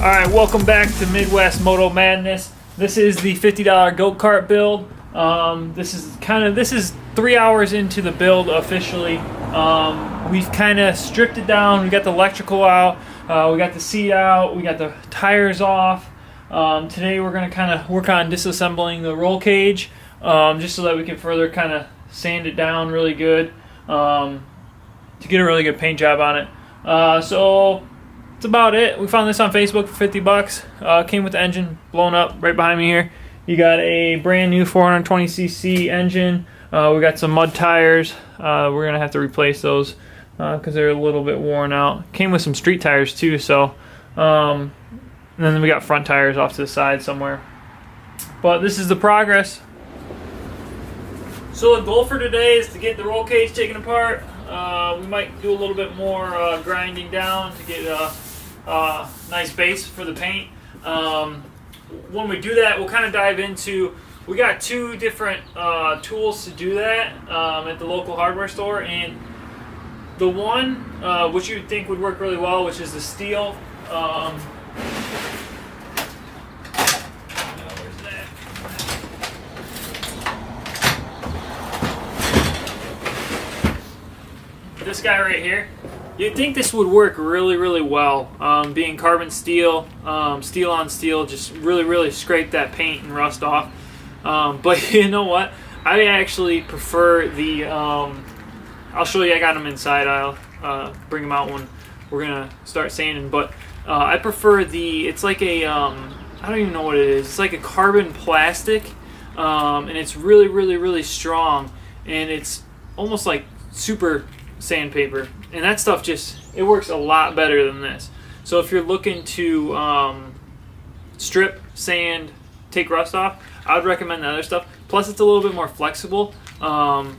Alright, welcome back to Midwest Moto Madness. This is the $50 go-kart build. This is 3 hours into the build officially. We've kind of stripped it down. We got the electrical out, we got the seat out, we got the tires off. Today we're going to kind of work on disassembling the roll cage, just so that we can further kind of sand it down really good, to get a really good paint job on it. So that's about it. We found this on Facebook for 50 bucks. Came with the engine blown up right behind me here. You got a brand new 420cc engine. We got some mud tires. We're going to have to replace those because they're a little bit worn out. Came with some street tires too, so and then we got front tires off to the side somewhere. But this is the progress. So the goal for today is to get the roll cage taken apart. We might do a little bit more grinding down to get a nice base for the paint. When we do that, we'll kind of dive into, we got two different tools to do that at the local hardware store, and the one which you think would work really well, which is the steel. This guy right here, you'd think this would work really well, being carbon steel, steel on steel, just really scrape that paint and rust off. But you know what, I actually prefer the I'll show you. I got them inside. I'll bring them out when we're gonna start sanding, but I prefer the, it's like a I don't even know what it is. It's like a carbon plastic, and it's really strong, and it's almost like super sandpaper, and that stuff just, it works a lot better than this. So if you're looking to strip, sand, take rust off, I would recommend the other stuff. Plus it's a little bit more flexible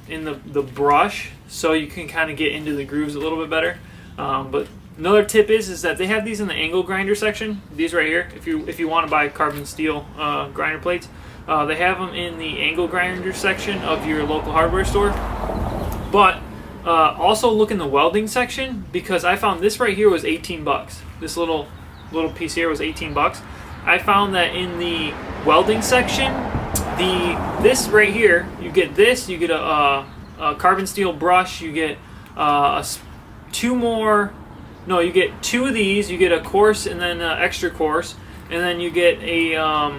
in the brush, so you can kind of get into the grooves a little bit better. But another tip is that they have these in the angle grinder section, these right here. If you want to buy carbon steel grinder plates, they have them in the angle grinder section of your local hardware store. But also look in the welding section, because I found this right here was 18 bucks. This little piece here was 18 bucks. I found that in the welding section, this right here, you get this, you get a carbon steel brush, you get you get two of these, you get a coarse and then an extra coarse, and then you get a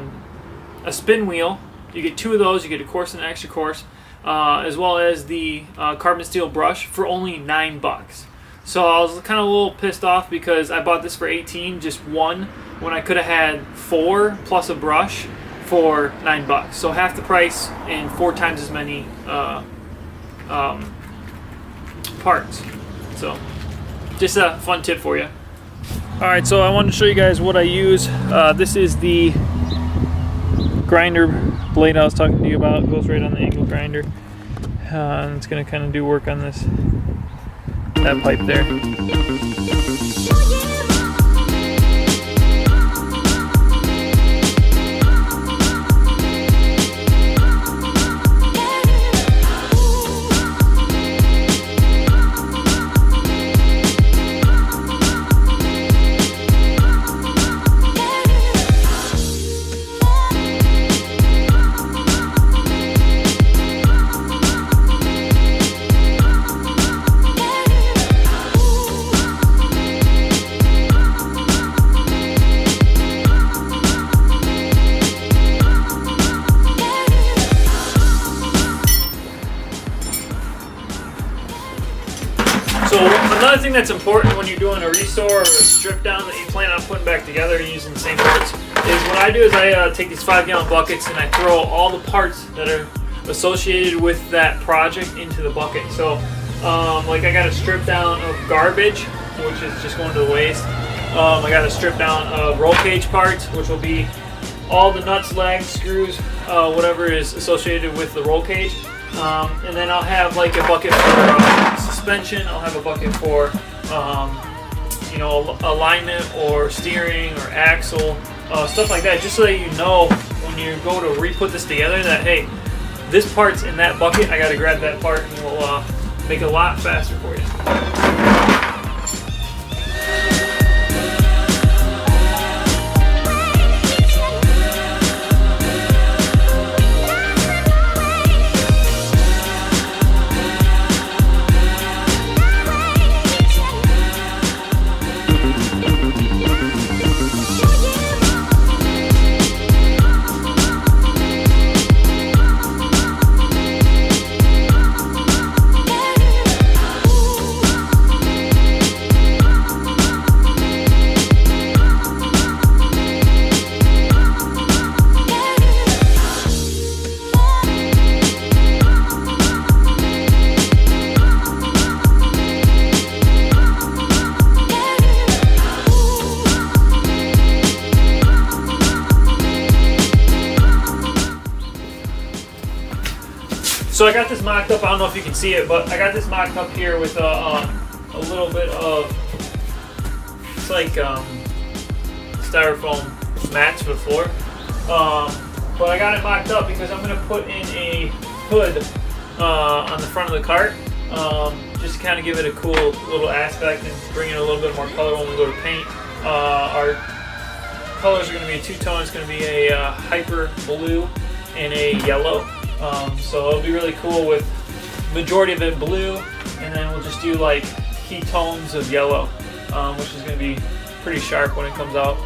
spin wheel. You get two of those, you get a coarse and an extra coarse. As well as the carbon steel brush for only 9 bucks. So I was kind of a little pissed off because I bought this for 18, just one, when I could have had 4 plus a brush for 9 bucks. So half the price and 4 times as many parts. So just a fun tip for you. Alright, so I wanted to show you guys what I use. This is the grinder blade I was talking to you about. It goes right on the angle grinder, and it's going to kind of do work on that pipe there. So another thing that's important when you're doing a restore or a strip down that you plan on putting back together using the same parts is, what I do is I take these 5-gallon buckets and I throw all the parts that are associated with that project into the bucket. So like I got a strip down of garbage, which is just going to the waste. I got a strip down of roll cage parts, which will be all the nuts, legs, screws, whatever is associated with the roll cage. And then I'll have like a bucket for suspension. I'll have a bucket for alignment or steering or axle, stuff like that, just so that you know when you go to re-put this together that, hey, this part's in that bucket, I got to grab that part, and we'll make it a lot faster for you. I got this mocked up. I don't know if you can see it, but I got this mocked up here with a little bit of, it's like styrofoam mats for the floor. But I got it mocked up because I'm going to put in a hood on the front of the cart, just to kind of give it a cool little aspect and bring in a little bit more color when we go to paint. Our colors are going to be a two-tone. It's going to be a hyper blue and a yellow. So it'll be really cool with majority of it blue, and then we'll just do like key tones of yellow, which is going to be pretty sharp when it comes out.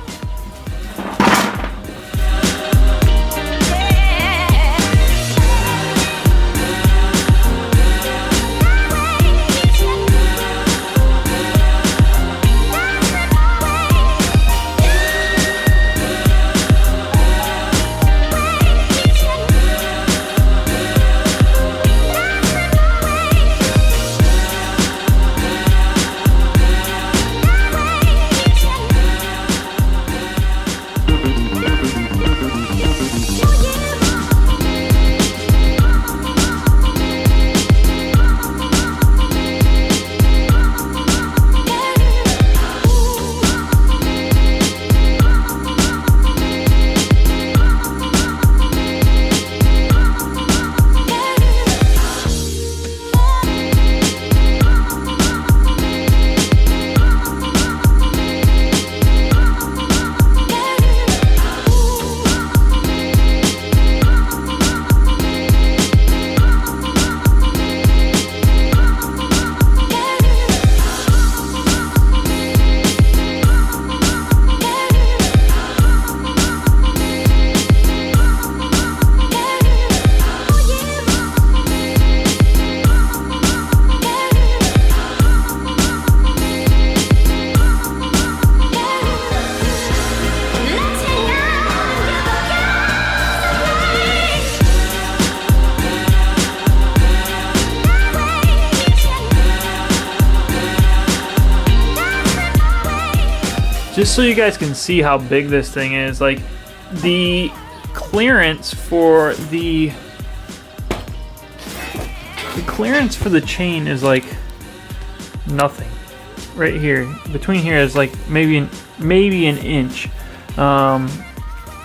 Just so you guys can see how big this thing is, like the clearance for the chain is like nothing right here. Between here is like maybe an inch.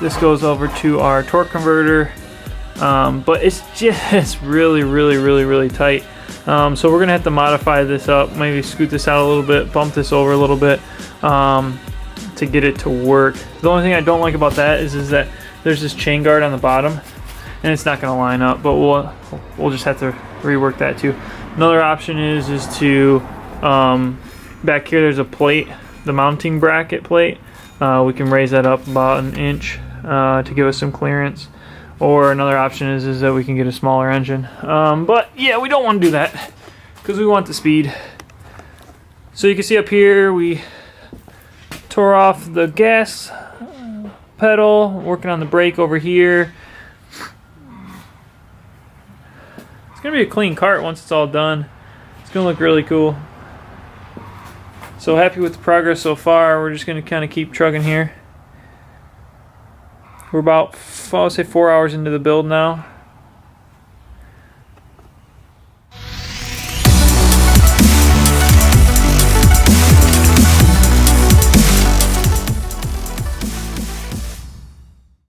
This goes over to our torque converter, but it's just really tight. So we're gonna have to modify this up, maybe scoot this out a little bit, bump this over a little bit, to get it to work. The only thing I don't like about that is that there's this chain guard on the bottom, and it's not going to line up. But we'll just have to rework that too. Another option is to back here there's a plate, the mounting bracket plate. We can raise that up about an inch to give us some clearance. Or another option is that we can get a smaller engine. But yeah, we don't want to do that because we want the speed. So you can see up here we tore off the gas pedal, working on the brake over here. It's gonna be a clean cart once it's all done. It's gonna look really cool. So happy with the progress so far. We're just gonna kind of keep trucking here. We're about, I'll say, 4 hours into the build now.